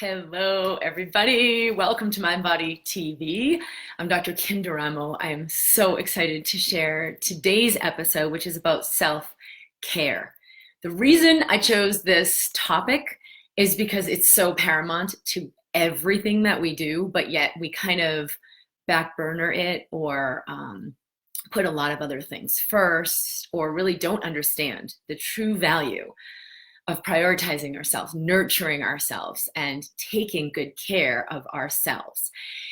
Hello, everybody. Welcome to MindBody TV. I'm Dr. Kim Deramo. I am so excited to share today's episode, which is about self-care. The reason I chose this topic is because it's so paramount to everything that we do, but yet we kind of back burner it or put a lot of other things first, or really don't understand the true value of prioritizing ourselves, nurturing ourselves, and taking good care of ourselves.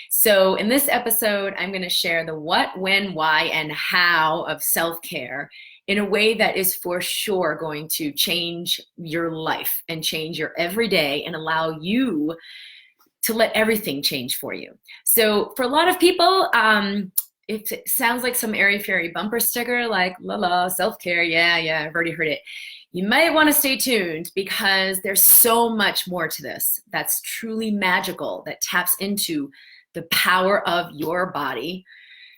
So in this episode, I'm going to share the what, when, why, and how of self-care in a way that is for sure going to change your life and change your everyday and allow you to let everything change for you. So for a lot of people, it sounds like some airy-fairy bumper sticker, like la la, self-care, yeah, I've already heard it. You might want to stay tuned because there's so much more to this that's truly magical, that taps into the power of your body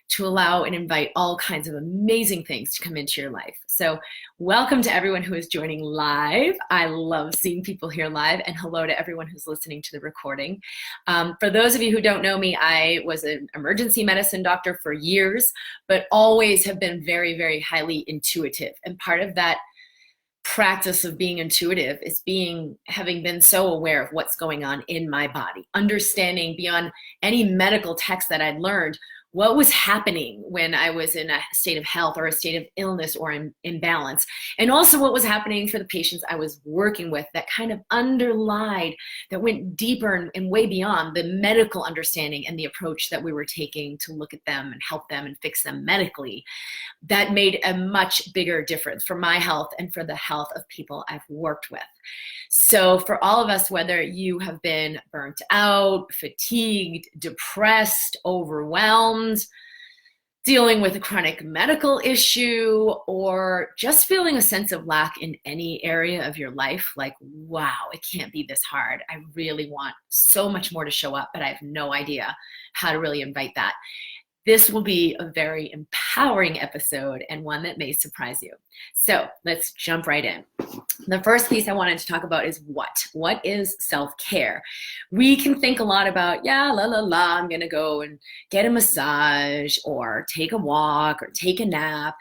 to allow and invite all kinds of amazing things to come into your life. So welcome to everyone who is joining live. I love seeing people here live, and hello to everyone who's listening to the recording. For those of you who don't know me, I was an emergency medicine doctor for years, but always have been very, very highly intuitive. And part of that practice of being intuitive is having been so aware of what's going on in my body, understanding beyond any medical text that I'd learned what was happening when I was in a state of health or a state of illness or imbalance, and also what was happening for the patients I was working with that kind of underlied, that went deeper and way beyond the medical understanding and the approach that we were taking to look at them and help them and fix them medically. That made a much bigger difference for my health and for the health of people I've worked with. So for all of us, whether you have been burnt out, fatigued, depressed, overwhelmed, dealing with a chronic medical issue, or just feeling a sense of lack in any area of your life, like, wow, it can't be this hard. I really want so much more to show up, but I have no idea how to really invite that. This will be a very empowering episode and one that may surprise you. So let's jump right in. The first piece I wanted to talk about is what? What is self-care? We can think a lot about, yeah, I'm gonna go and get a massage or take a walk or take a nap.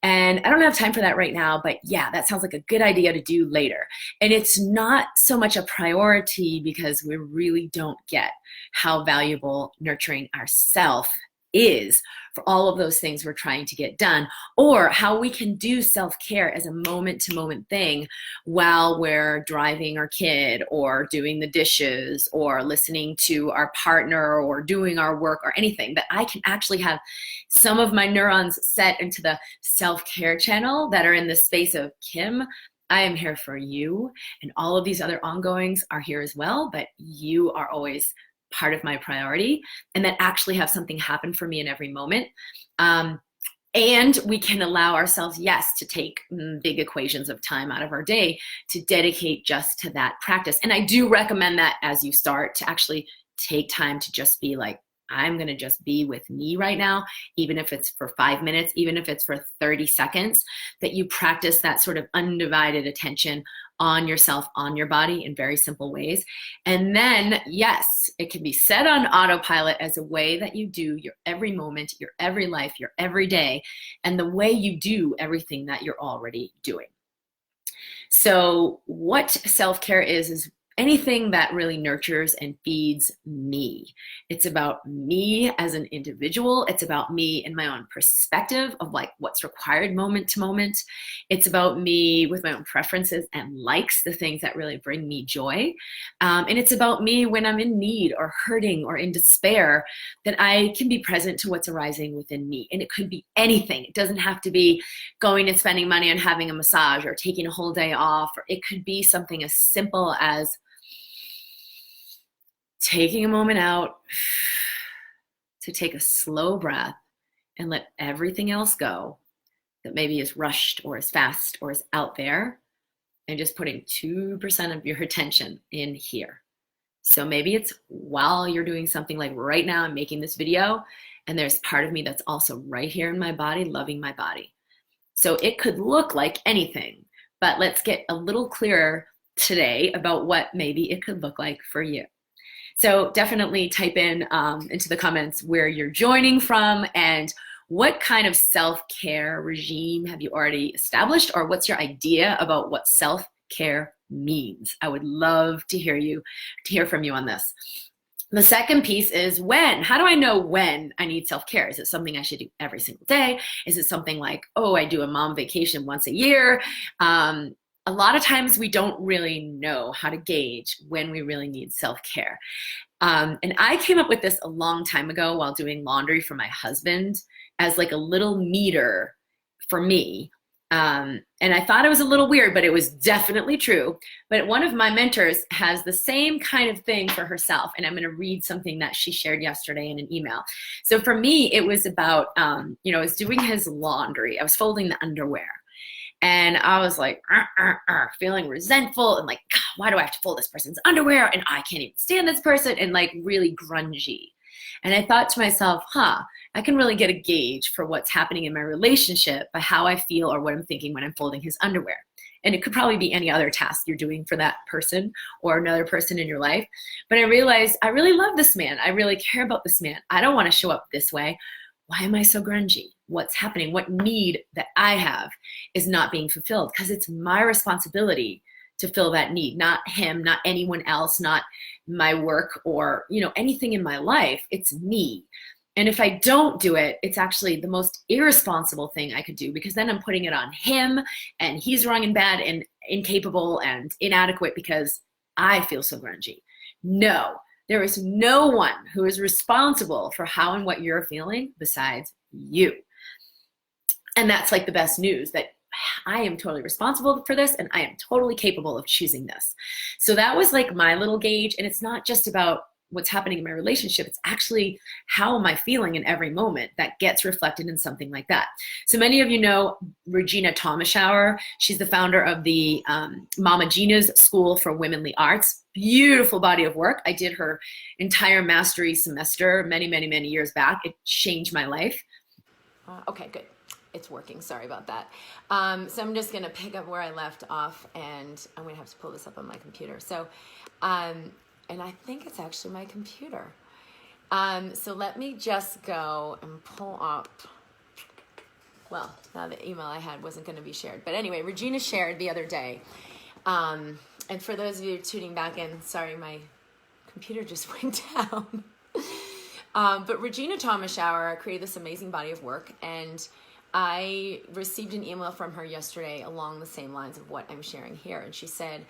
And I don't have time for that right now, but yeah, that sounds like a good idea to do later. And it's not so much a priority because we really don't get how valuable nurturing ourselves is for all of those things we're trying to get done, or how we can do self-care as a moment-to-moment thing while we're driving our kid or doing the dishes or listening to our partner or doing our work or anything. That I can actually have some of my neurons set into the self-care channel that are in the space of, Kim, I am here for you, and all of these other ongoings are here as well, but you are always part of my priority, and that actually have something happen for me in every moment. And we can allow ourselves, yes, to take big equations of time out of our day to dedicate just to that practice. And I do recommend that as you start to actually take time to just be like, I'm going to just be with me right now, even if it's for 5 minutes, even if it's for 30 seconds, that you practice that sort of undivided attention on yourself, on your body in very simple ways. And then, yes, it can be set on autopilot as a way that you do your every moment, your every life, your every day, and the way you do everything that you're already doing. So what self-care is anything that really nurtures and feeds me. It's about me as an individual. It's about me and my own perspective of like what's required moment to moment. It's about me with my own preferences and likes, the things that really bring me joy. And it's about me when I'm in need or hurting or in despair, that I can be present to what's arising within me. And it could be anything. It doesn't have to be going and spending money on having a massage or taking a whole day off, or it could be something as simple as taking a moment out to take a slow breath and let everything else go that maybe is rushed or is fast or is out there, and just putting 2% of your attention in here. So maybe it's while you're doing something, like right now I'm making this video and there's part of me that's also right here in my body, loving my body. So it could look like anything, but let's get a little clearer today about what maybe it could look like for you. So definitely type in into the comments where you're joining from and what kind of self-care regime have you already established, or what's your idea about what self-care means? I would love to hear from you on this. The second piece is when. How do I know when I need self-care? Is it something I should do every single day? Is it something like, oh, I do a mom vacation once a year? A lot of times we don't really know how to gauge when we really need self-care. And I came up with this a long time ago while doing laundry for my husband as like a little meter for me. And I thought it was a little weird, but it was definitely true. But one of my mentors has the same kind of thing for herself. And I'm going to read something that she shared yesterday in an email. So for me, it was about, I was doing his laundry. I was folding the underwear. And I was like, feeling resentful and like, God, why do I have to fold this person's underwear? And I can't even stand this person, and like really grungy. And I thought to myself, I can really get a gauge for what's happening in my relationship by how I feel or what I'm thinking when I'm folding his underwear. And it could probably be any other task you're doing for that person or another person in your life. But I realized I really love this man. I really care about this man. I don't want to show up this way. Why am I so grungy? What's happening? What need that I have is not being fulfilled? Because it's my responsibility to fill that need, not him, not anyone else, not my work or, anything in my life. It's me. And if I don't do it, it's actually the most irresponsible thing I could do, because then I'm putting it on him and he's wrong and bad and incapable and inadequate because I feel so grungy. No. There is no one who is responsible for how and what you're feeling besides you. And that's like the best news, that I am totally responsible for this and I am totally capable of choosing this. So that was like my little gauge. And it's not just about what's happening in my relationship. It's actually how am I feeling in every moment that gets reflected in something like that. So many of you know Regina Thomashauer. She's the founder of the Mama Gina's School for Womenly Arts. Beautiful body of work. I did her entire mastery semester many, many, many years back. It changed my life. Okay, good. It's working. Sorry about that. So I'm just going to pick up where I left off, and I'm going to have to pull this up on my computer. So, and I think it's actually my computer. So let me just go and pull up. Well, now the email I had wasn't going to be shared. But anyway, Regina shared the other day. And for those of you tuning back in, sorry, my computer just went down. But Regina Thomashauer created this amazing body of work, and I received an email from her yesterday along the same lines of what I'm sharing here. And she said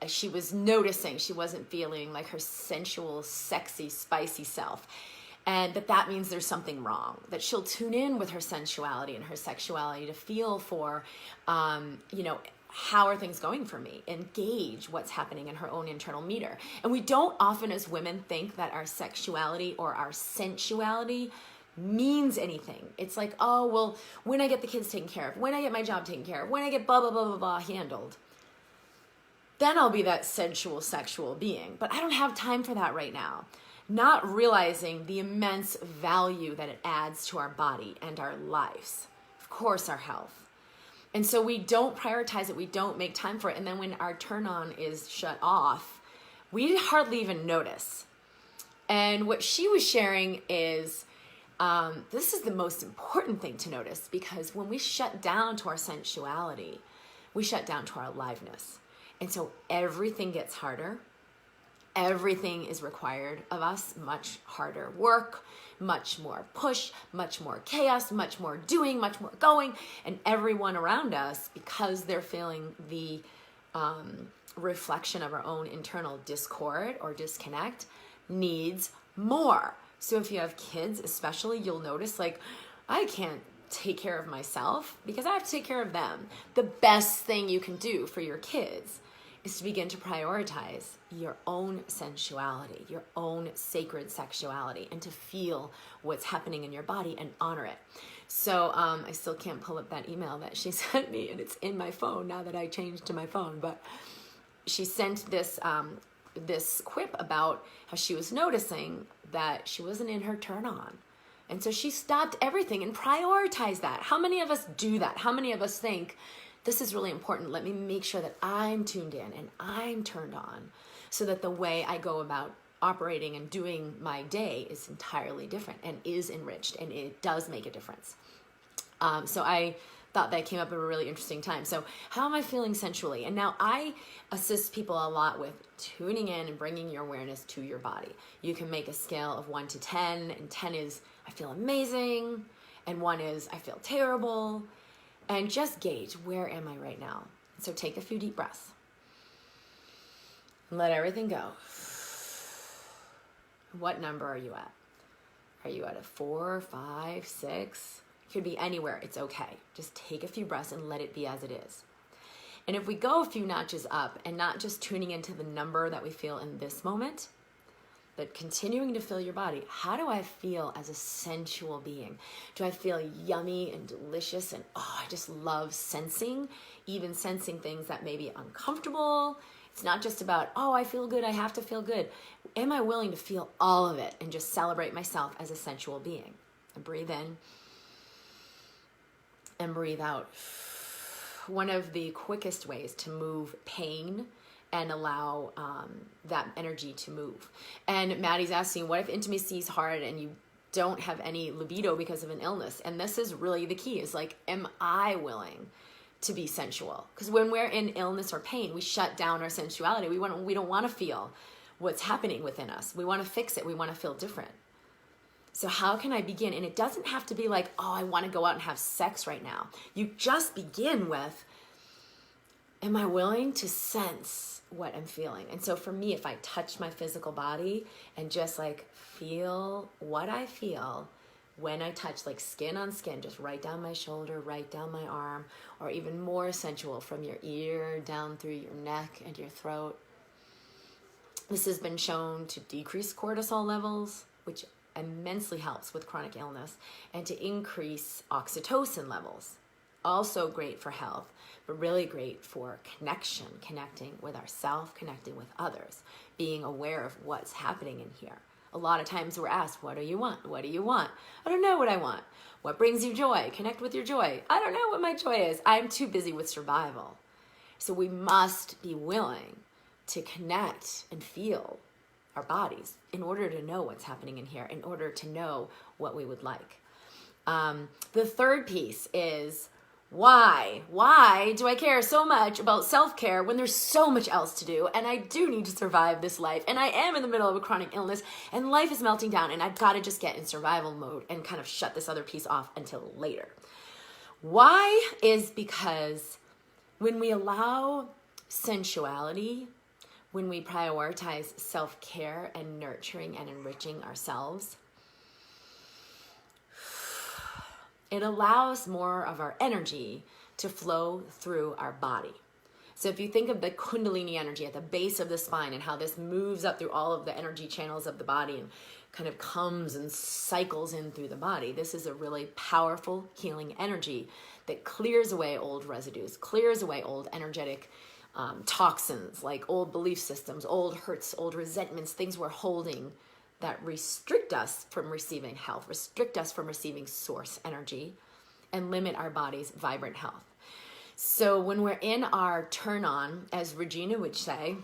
she was noticing she wasn't feeling like her sensual, sexy, spicy self. And that means there's something wrong, that she'll tune in with her sensuality and her sexuality to feel for, how are things going for me, and gauge what's happening in her own internal meter. And we don't often as women think that our sexuality or our sensuality means anything. It's like, oh, well, when I get the kids taken care of, when I get my job taken care of, when I get blah, blah, blah, blah, blah handled, then I'll be that sensual, sexual being. But I don't have time for that right now. Not realizing the immense value that it adds to our body and our lives. Of course, our health. And so we don't prioritize it. We don't make time for it. And then when our turn on is shut off, we hardly even notice. And what she was sharing is, this is the most important thing to notice, because when we shut down to our sensuality, we shut down to our aliveness. And so everything gets harder. Everything is required of us, much harder work, much more push, much more chaos, much more doing, much more going. And everyone around us, because they're feeling the reflection of our own internal discord or disconnect, needs more. So if you have kids especially, you'll notice, like, I can't take care of myself because I have to take care of them. The best thing you can do for your kids is to begin to prioritize your own sensuality, your own sacred sexuality, and to feel what's happening in your body and honor it. So I still can't pull up that email that she sent me, and it's in my phone now that I changed to my phone. But she sent this this quip about how she was noticing that she wasn't in her turn on. And so she stopped everything and prioritized that. How many of us do that? How many of us think, this is really important. Let me make sure that I'm tuned in and I'm turned on so that the way I go about operating and doing my day is entirely different and is enriched, and it does make a difference. So I thought that came up at a really interesting time. So how am I feeling sensually? And now I assist people a lot with tuning in and bringing your awareness to your body. You can make a scale of 1 to 10, and 10 is I feel amazing, and 1 is I feel terrible, and just gauge, where am I right now? So take a few deep breaths. Let everything go. What number are you at? Are you at a 4, 5, 6? Could be anywhere. It's okay. Just take a few breaths and let it be as it is. And if we go a few notches up and not just tuning into the number that we feel in this moment, but continuing to feel your body, how do I feel as a sensual being? Do I feel yummy and delicious and I just love sensing, even sensing things that may be uncomfortable? It's not just about, I feel good, I have to feel good. Am I willing to feel all of it and just celebrate myself as a sensual being? And breathe in and breathe out. One of the quickest ways to move pain and allow that energy to move. And Maddie's asking, what if intimacy is hard and you don't have any libido because of an illness? And this is really the key, is like, am I willing to be sensual? Because when we're in illness or pain, we shut down our sensuality. We don't want to feel what's happening within us. We want to fix it. We want to feel different. So how can I begin? And it doesn't have to be like, I want to go out and have sex right now. You just begin with, am I willing to sense what I'm feeling? And so for me, if I touch my physical body and just like feel what I feel when I touch, like skin on skin, just right down my shoulder, right down my arm, or even more sensual from your ear down through your neck and your throat. This has been shown to decrease cortisol levels, which immensely helps with chronic illness, and to increase oxytocin levels. Also great for health, but really great for connection, connecting with ourselves, connecting with others, being aware of what's happening in here. A lot of times we're asked, what do you want? What do you want? I don't know what I want. What brings you joy? Connect with your joy. I don't know what my joy is. I'm too busy with survival. So we must be willing to connect and feel our bodies in order to know what's happening in here, in order to know what we would like. The third piece is, why? Why do I care so much about self-care when there's so much else to do, and I do need to survive this life, and I am in the middle of a chronic illness, and life is melting down, and I've got to just get in survival mode and kind of shut this other piece off until later. Why is because when we allow sensuality, when we prioritize self-care and nurturing and enriching ourselves, it allows more of our energy to flow through our body. So if you think of the Kundalini energy at the base of the spine and how this moves up through all of the energy channels of the body and kind of comes and cycles in through the body, this is a really powerful healing energy that clears away old residues, clears away old energetic toxins, like old belief systems, old hurts, old resentments, things we're holding that restrict us from receiving health, restrict us from receiving source energy, and limit our body's vibrant health. So when we're in our turn on, as Regina would say,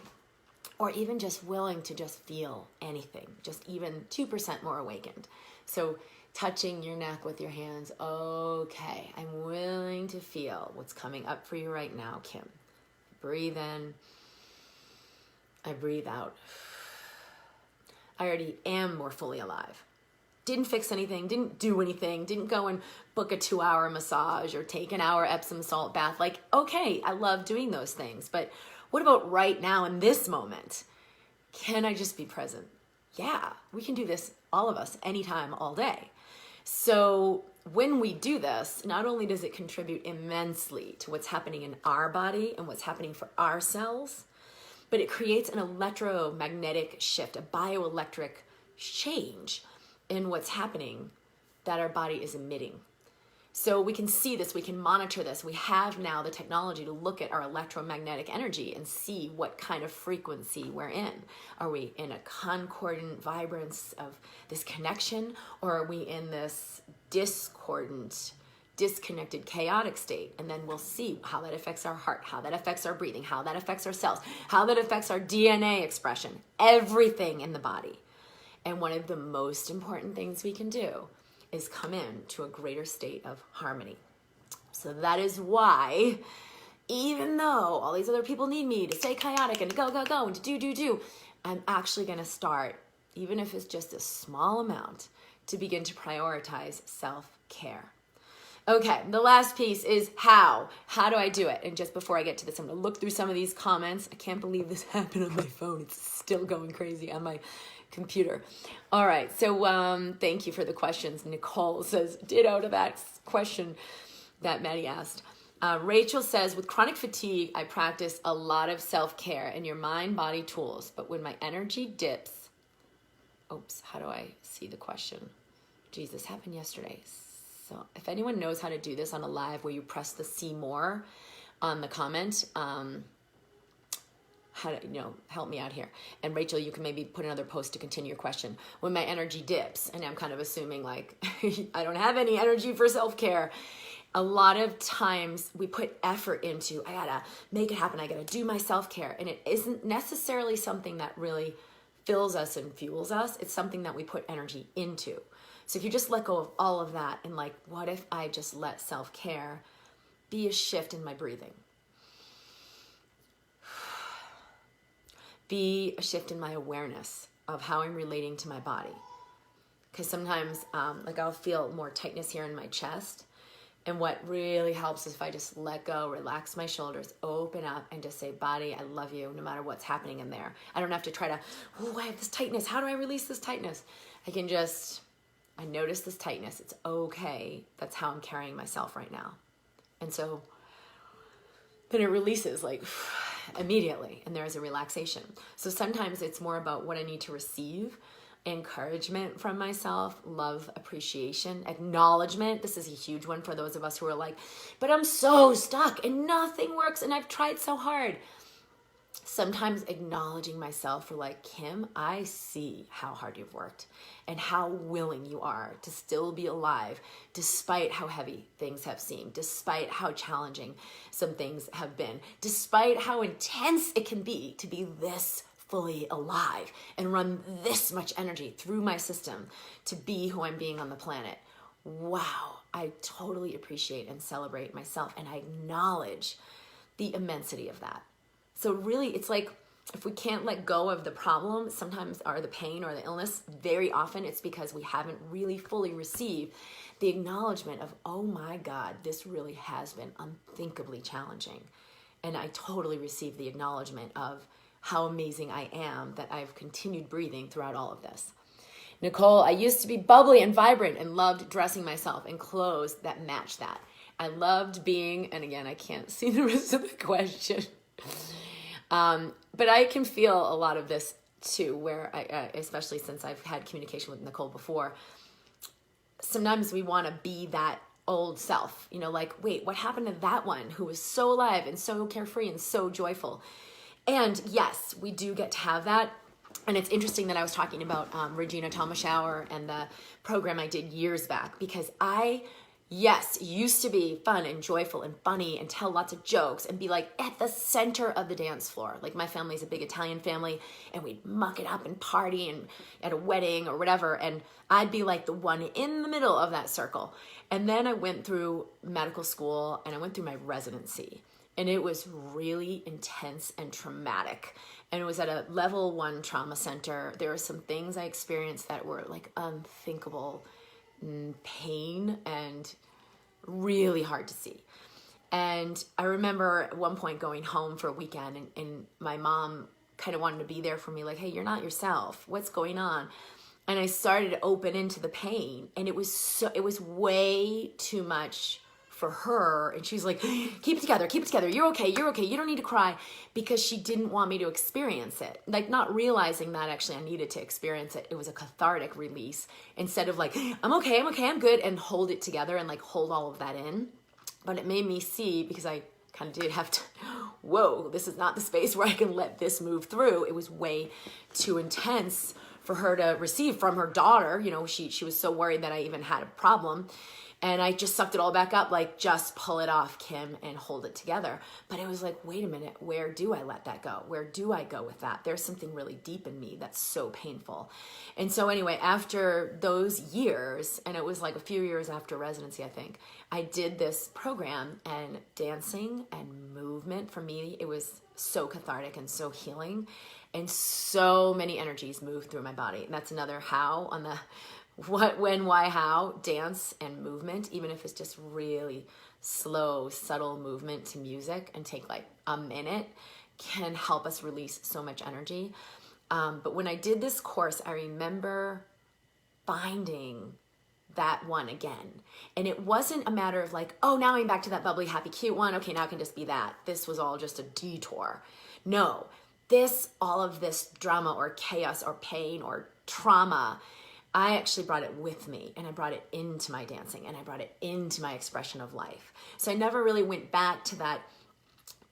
or even just willing to just feel anything, just even 2% more awakened. So touching your neck with your hands, okay, I'm willing to feel what's coming up for you right now, Kim. Breathe in, I breathe out. I already am more fully alive. Didn't fix anything, didn't do anything, didn't go and book a 2-hour massage or take an hour Epsom salt bath. Like, okay, I love doing those things, but what about right now in this moment? Can I just be present? Yeah, we can do this, all of us, anytime, all day. So when we do this, not only does it contribute immensely to what's happening in our body and what's happening for our cells, but it creates an electromagnetic shift, a bioelectric change in what's happening that our body is emitting. So we can see this, we can monitor this. We have now the technology to look at our electromagnetic energy and see what kind of frequency we're in. Are we in a concordant vibrance of this connection, or are we in this discordant, disconnected, chaotic state. And then we'll see how that affects our heart, how that affects our breathing, how that affects our cells, how that affects our DNA expression, everything in the body. And one of the most important things we can do is come in to a greater state of harmony. So that is why, even though all these other people need me to stay chaotic and to go, go, go, and to do, I'm actually going to start, even if it's just a small amount, to begin to prioritize self-care. Okay, the last piece is how. How do I do it? And just before I get to this, I'm going to look through some of these comments. I can't believe this happened on my phone. It's still going crazy on my computer. All right, so thank you for the questions. Nicole says, ditto to that question that Maddie asked. Rachel says, with chronic fatigue, I practice a lot of self-care and your mind-body tools. But when my energy dips, oops, how do I see the question? Geez, this happened yesterday. So if anyone knows how to do this on a live where you press the see more on the comment, how to, help me out here. And Rachel, you can maybe put another post to continue your question. When my energy dips, and I'm kind of assuming like I don't have any energy for self-care. A lot of times we put effort into, I gotta make it happen. I gotta do my self-care. And it isn't necessarily something that really fills us and fuels us. It's something that we put energy into. So if you just let go of all of that and like, what if I just let self-care be a shift in my breathing? Be a shift in my awareness of how I'm relating to my body. Because sometimes like I'll feel more tightness here in my chest. And what really helps is if I just let go, relax my shoulders, open up, and just say, body, I love you, no matter what's happening in there. I don't have to try to, I have this tightness. How do I release this tightness? I notice this tightness. It's okay. That's how I'm carrying myself right now. And so then it releases like immediately, and there is a relaxation. So sometimes it's more about what I need to receive. Encouragement from myself, love, appreciation, acknowledgement. This is a huge one for those of us who are like, but I'm so stuck and nothing works and I've tried so hard. Sometimes acknowledging myself for like, Kim, I see how hard you've worked and how willing you are to still be alive despite how heavy things have seemed, despite how challenging some things have been, despite how intense it can be to be this fully alive and run this much energy through my system to be who I'm being on the planet. Wow, I totally appreciate and celebrate myself, and I acknowledge the immensity of that. So really, it's like if we can't let go of the problem, sometimes, or the pain or the illness, very often it's because we haven't really fully received the acknowledgement of, oh my God, this really has been unthinkably challenging. And I totally received the acknowledgement of how amazing I am that I've continued breathing throughout all of this. Nicole, I used to be bubbly and vibrant and loved dressing myself in clothes that matched that. I loved being, and again, I can't see the rest of the question. But I can feel a lot of this too, where I, especially since I've had communication with Nicole before, sometimes we want to be that old self, like, wait, what happened to that one who was so alive and so carefree and so joyful? And yes, we do get to have that. And it's interesting that I was talking about Regina Thomashower and the program I did years back, because I used to be fun and joyful and funny and tell lots of jokes and be like at the center of the dance floor. Like my family's a big Italian family and we'd muck it up and party and at a wedding or whatever. And I'd be like the one in the middle of that circle. And then I went through medical school and I went through my residency. And it was really intense and traumatic. And it was at a level 1 trauma center. There were some things I experienced that were like unthinkable pain and really hard to see. And I remember at one point going home for a weekend and my mom kind of wanted to be there for me, like, hey, you're not yourself. What's going on? And I started to open into the pain, and it was way too much for her. And she's like, keep it together. You're okay. You don't need to cry, because she didn't want me to experience it. Like not realizing that actually I needed to experience it. It was a cathartic release instead of like, I'm okay, I'm good, and hold it together and like hold all of that in. But it made me see, because I kind of did have to, whoa, this is not the space where I can let this move through. It was way too intense for her to receive from her daughter. She was so worried that I even had a problem. And I just sucked it all back up, like, just pull it off, Kim, and hold it together. But it was like, wait a minute, where do I let that go? Where do I go with that? There's something really deep in me that's so painful. And so anyway, after those years, and it was like a few years after residency, I think, I did this program, and dancing and movement for me, it was so cathartic and so healing, and so many energies moved through my body. And that's another how on the what, when, why, how. Dance and movement, even if it's just really slow, subtle movement to music and take like a minute, can help us release so much energy. But when I did this course, I remember finding that one again. And it wasn't a matter of like, oh, now I'm back to that bubbly, happy, cute one. Okay, now I can just be that. This was all just a detour. No, all of this drama or chaos or pain or trauma, I actually brought it with me, and I brought it into my dancing, and I brought it into my expression of life. So I never really went back to that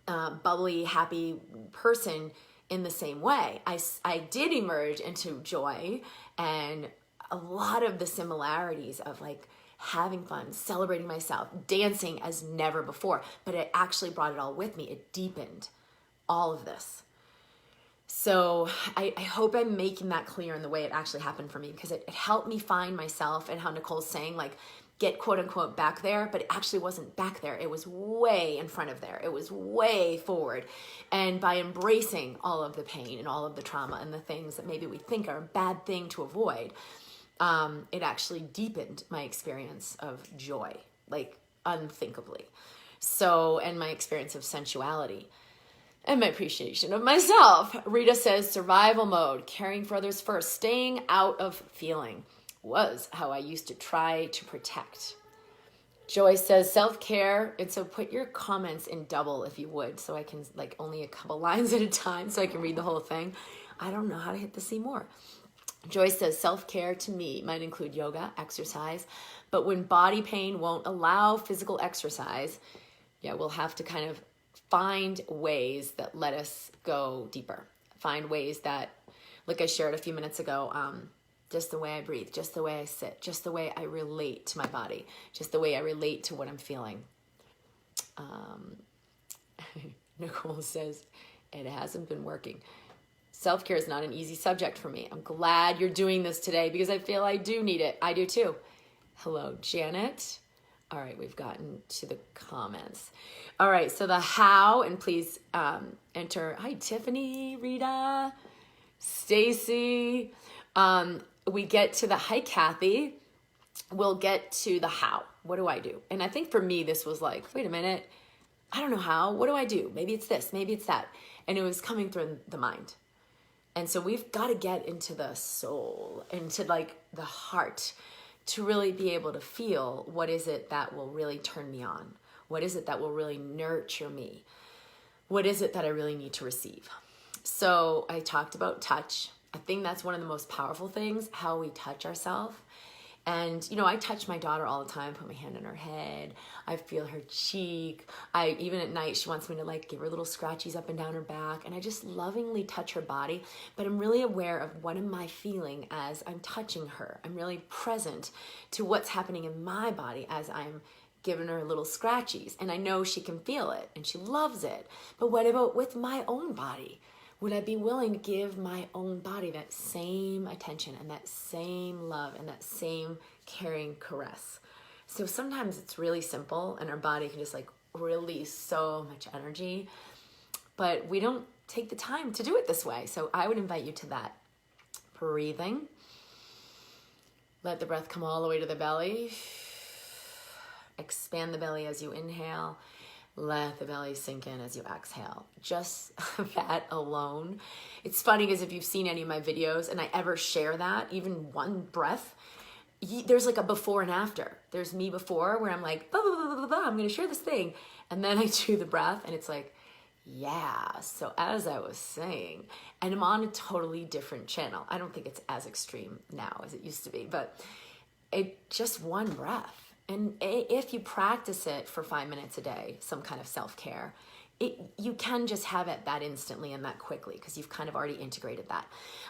bubbly, happy person in the same way. I did emerge into joy and a lot of the similarities of like having fun, celebrating myself, dancing as never before, but I actually brought it all with me. It deepened all of this. So I hope I'm making that clear in the way it actually happened for me, because it helped me find myself, and how Nicole's saying, like, get quote unquote back there, but it actually wasn't back there. It was way in front of there. It was way forward. And by embracing all of the pain and all of the trauma and the things that maybe we think are a bad thing to avoid, it actually deepened my experience of joy, like unthinkably. So, and my experience of sensuality. And my appreciation of myself. Rita says, survival mode, caring for others first, staying out of feeling was how I used to try to protect. Joy says, self-care. And so put your comments in double if you would, so I can, like, only a couple lines at a time so I can read the whole thing. I don't know how to hit the see more. Joy says, self-care to me might include yoga, exercise, but when body pain won't allow physical exercise, yeah, we'll have to kind of find ways that let us go deeper. Find ways that, like I shared a few minutes ago, just the way I breathe, just the way I sit, just the way I relate to my body, just the way I relate to what I'm feeling. Nicole says, it hasn't been working. Self-care is not an easy subject for me. I'm glad you're doing this today because I feel I do need it. I do too. Hello, Janet. All right, we've gotten to the comments. All right, so the how, and please enter. Hi, Tiffany, Rita, Stacy. We get to the, hi, Kathy. We'll get to the how. What do I do? And I think for me, this was like, wait a minute. I don't know how. What do I do? Maybe it's this, maybe it's that. And it was coming through the mind. And so we've got to get into the soul, into like the heart, to really be able to feel what is it that will really turn me on? What is it that will really nurture me? What is it that I really need to receive? So I talked about touch. I think that's one of the most powerful things, how we touch ourselves. And, you know, I touch my daughter all the time, put my hand on her head. I feel her cheek. Even at night, she wants me to like give her little scratchies up and down her back. And I just lovingly touch her body. But I'm really aware of what am I feeling as I'm touching her. I'm really present to what's happening in my body as I'm giving her little scratchies. And I know she can feel it and she loves it. But what about with my own body? Would I be willing to give my own body that same attention and that same love and that same caring caress? So sometimes it's really simple and our body can just like release so much energy, but we don't take the time to do it this way. So I would invite you to that. Breathing. Let the breath come all the way to the belly. Expand the belly as you inhale. Let the belly sink in as you exhale. Just that alone. It's funny because if you've seen any of my videos and I ever share that, even one breath, there's like a before and after. There's me before where I'm like, blah, blah, blah, blah, blah, I'm going to share this thing. And then I do the breath and it's like, yeah. So as I was saying, and I'm on a totally different channel. I don't think it's as extreme now as it used to be, but it just one breath. And if you practice it for 5 minutes a day, some kind of self-care, you can just have it that instantly and that quickly because you've kind of already integrated that.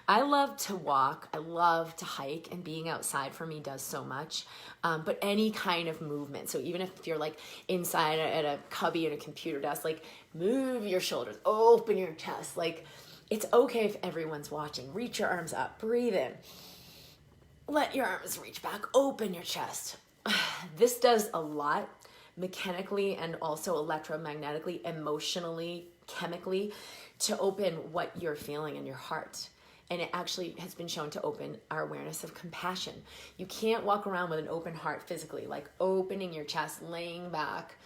I love to walk. I love to hike, and being outside for me does so much. But any kind of movement. So even if you're like inside at a cubby at a computer desk, like move your shoulders, open your chest. Like it's okay if everyone's watching. Reach your arms up, breathe in. Let your arms reach back, open your chest. This does a lot mechanically and also electromagnetically, emotionally, chemically, to open what you're feeling in your heart. And it actually has been shown to open our awareness of compassion. You can't walk around with an open heart physically, like opening your chest, laying back,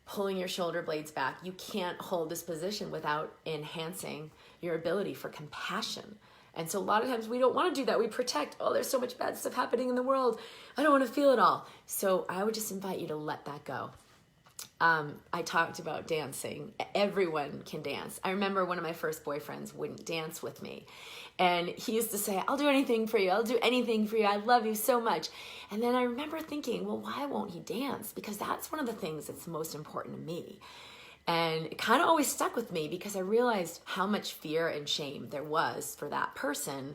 pulling your shoulder blades back. You can't hold this position without enhancing your ability for compassion. And so a lot of times we don't want to do that. We protect, oh, there's so much bad stuff happening in the world. I don't want to feel it all. So I would just invite you to let that go. I talked about dancing. Everyone can dance. I remember one of my first boyfriends wouldn't dance with me. And he used to say, I'll do anything for you. I'll do anything for you. I love you so much. And then I remember thinking, well, why won't he dance? Because that's one of the things that's most important to me. And it kind of always stuck with me because I realized how much fear and shame there was for that person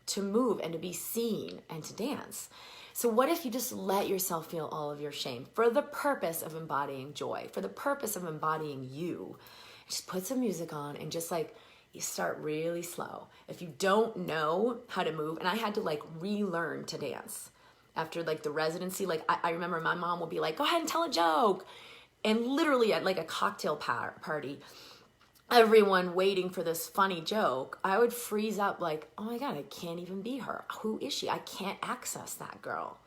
to move and to be seen and to dance. So what if you just let yourself feel all of your shame for the purpose of embodying joy, for the purpose of embodying you? Just put some music on and just like you start really slow. If you don't know how to move, and I had to like relearn to dance after like the residency. Like I remember my mom would be like, go ahead and tell a joke. And literally at like a cocktail party, everyone waiting for this funny joke, I would freeze up like, oh my God, I can't even be her. Who is she? I can't access that girl.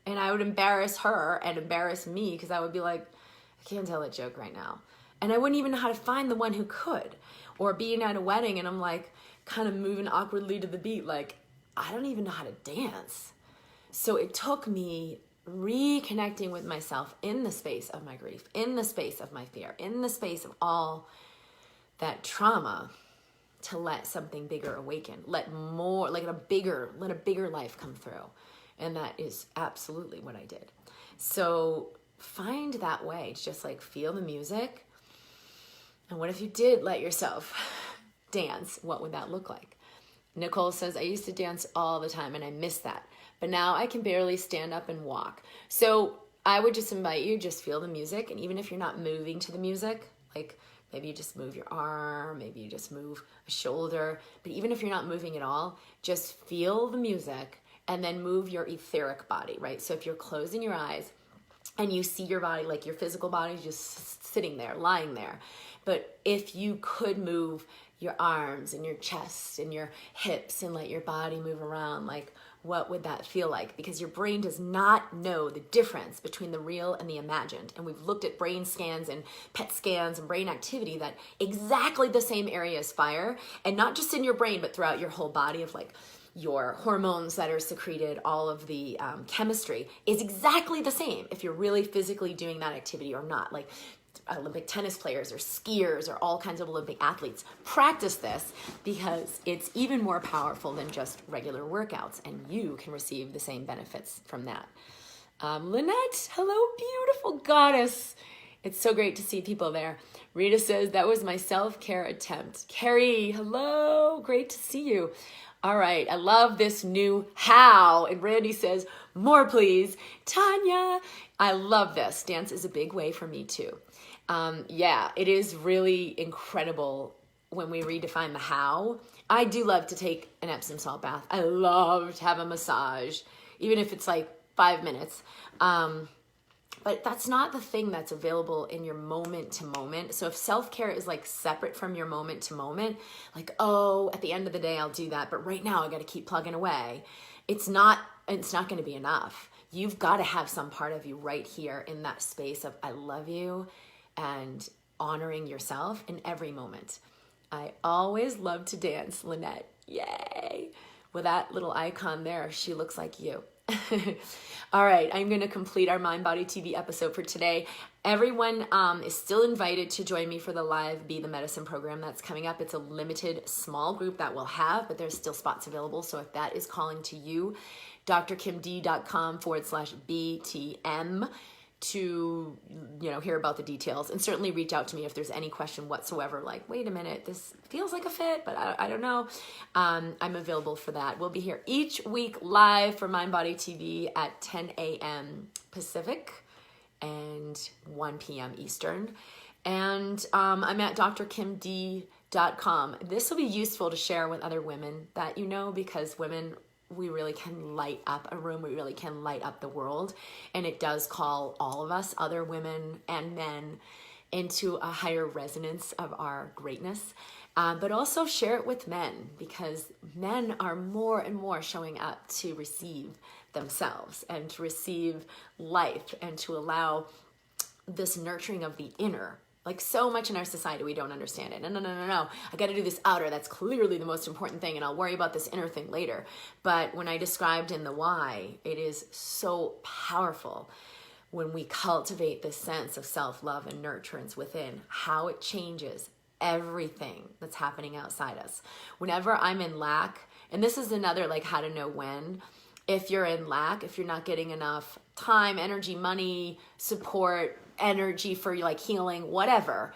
And I would embarrass her and embarrass me because I would be like, I can't tell a joke right now. And I wouldn't even know how to find the one who could. Or being at a wedding and I'm like kind of moving awkwardly to the beat, like, I don't even know how to dance. So it took me reconnecting with myself in the space of my grief, in the space of my fear, in the space of all that trauma to let something bigger awaken, let a bigger life come through. And that is absolutely what I did. So find that way to just like feel the music. And what if you did let yourself dance? What would that look like? Nicole says, I used to dance all the time and I miss that. But now I can barely stand up and walk. So I would just invite you, just feel the music. And even if you're not moving to the music, like maybe you just move your arm, maybe you just move a shoulder. But even if you're not moving at all, just feel the music and then move your etheric body, right? So if you're closing your eyes and you see your body, like your physical body just sitting there, lying there. But if you could move your arms and your chest and your hips and let your body move around, like what would that feel like? Because your brain does not know the difference between the real and the imagined. And we've looked at brain scans and PET scans and brain activity that exactly the same areas fire, and not just in your brain, but throughout your whole body of like your hormones that are secreted, all of the chemistry is exactly the same if you're really physically doing that activity or not. Like Olympic tennis players or skiers or all kinds of Olympic athletes practice this because it's even more powerful than just regular workouts, and you can receive the same benefits from that. Lynette, hello, beautiful goddess. It's so great to see people there. Rita says, that was my self-care attempt. Carrie, hello, great to see you. All right, I love this new how. And Randy says, more please. Tanya, I love this. Dance is a big way for me too. Yeah, it is really incredible when we redefine the how. I do love to take an Epsom salt bath. I love to have a massage, even if it's like 5 minutes. But that's not the thing that's available in your moment to moment. So if self-care is like separate from your moment to moment, like, oh, at the end of the day, I'll do that, but right now I got to keep plugging away. It's not going to be enough. You've got to have some part of you right here in that space of I love you and honoring yourself in every moment. I always love to dance, Lynette. Yay. With that little icon there, she looks like you. All right, I'm going to complete our MindBody TV episode for today. Everyone is still invited to join me for the live Be the Medicine program that's coming up. It's a limited small group that we'll have, but there's still spots available. So if that is calling to you, drkimd.com/BTM to, hear about the details, and certainly reach out to me if there's any question whatsoever, like, wait a minute, this feels like a fit, but I don't know. I'm available for that. We'll be here each week live for MindBody TV at 10 a.m. Pacific and 1 p.m. Eastern. And I'm at drkimd.com. This will be useful to share with other women that because women, we really can light up a room. We really can light up the world. And it does call all of us, other women and men, into a higher resonance of our greatness. But also share it with men, because men are more and more showing up to receive themselves and to receive life and to allow this nurturing of the inner. Like, so much in our society, we don't understand it. No. I got to do this outer. That's clearly the most important thing, and I'll worry about this inner thing later. But when I described in the why, it is so powerful when we cultivate this sense of self-love and nurturance within, how it changes everything that's happening outside us. Whenever I'm in lack, and this is another, like, how to know when. If you're in lack, if you're not getting enough time, energy, money, support, energy for like healing, whatever,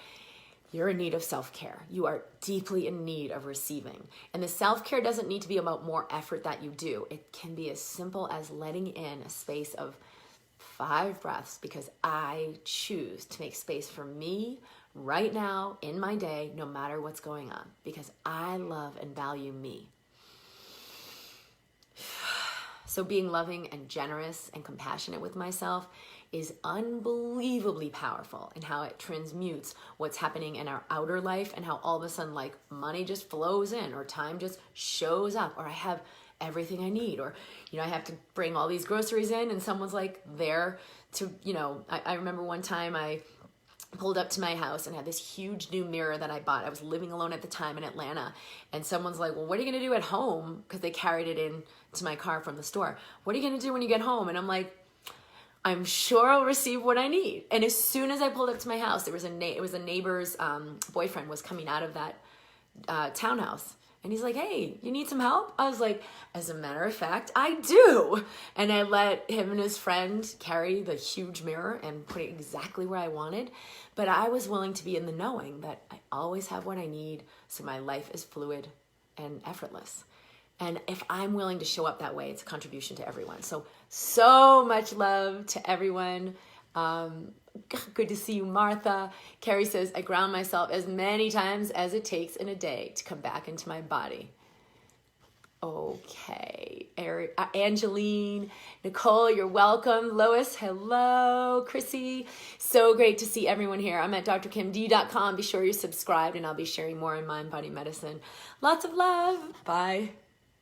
you're in need of self-care. You are deeply in need of receiving. And the self-care doesn't need to be about more effort that you do. It can be as simple as letting in a space of 5 breaths, because I choose to make space for me right now in my day, no matter what's going on, because I love and value me. So being loving and generous and compassionate with myself is unbelievably powerful in how it transmutes what's happening in our outer life, and how all of a sudden, like, money just flows in, or time just shows up, or I have everything I need, or, I have to bring all these groceries in and someone's like there to, I remember one time I pulled up to my house and had this huge new mirror that I bought. I was living alone at the time in Atlanta, and someone's like, well, what are you going to do at home? Because they carried it in to my car from the store. What are you going to do when you get home? And I'm like, I'm sure I'll receive what I need. And as soon as I pulled up to my house, it was a neighbor's boyfriend was coming out of that townhouse. And he's like, hey, you need some help? I was like, as a matter of fact, I do. And I let him and his friend carry the huge mirror and put it exactly where I wanted. But I was willing to be in the knowing that I always have what I need, so my life is fluid and effortless. And if I'm willing to show up that way, it's a contribution to everyone. So much love to everyone. Good to see you, Martha. Carrie says, I ground myself as many times as it takes in a day to come back into my body. Okay. Angeline, Nicole, you're welcome. Lois, hello. Chrissy, so great to see everyone here. I'm at drkimd.com. Be sure you're subscribed, and I'll be sharing more in mind, body, medicine. Lots of love. Bye.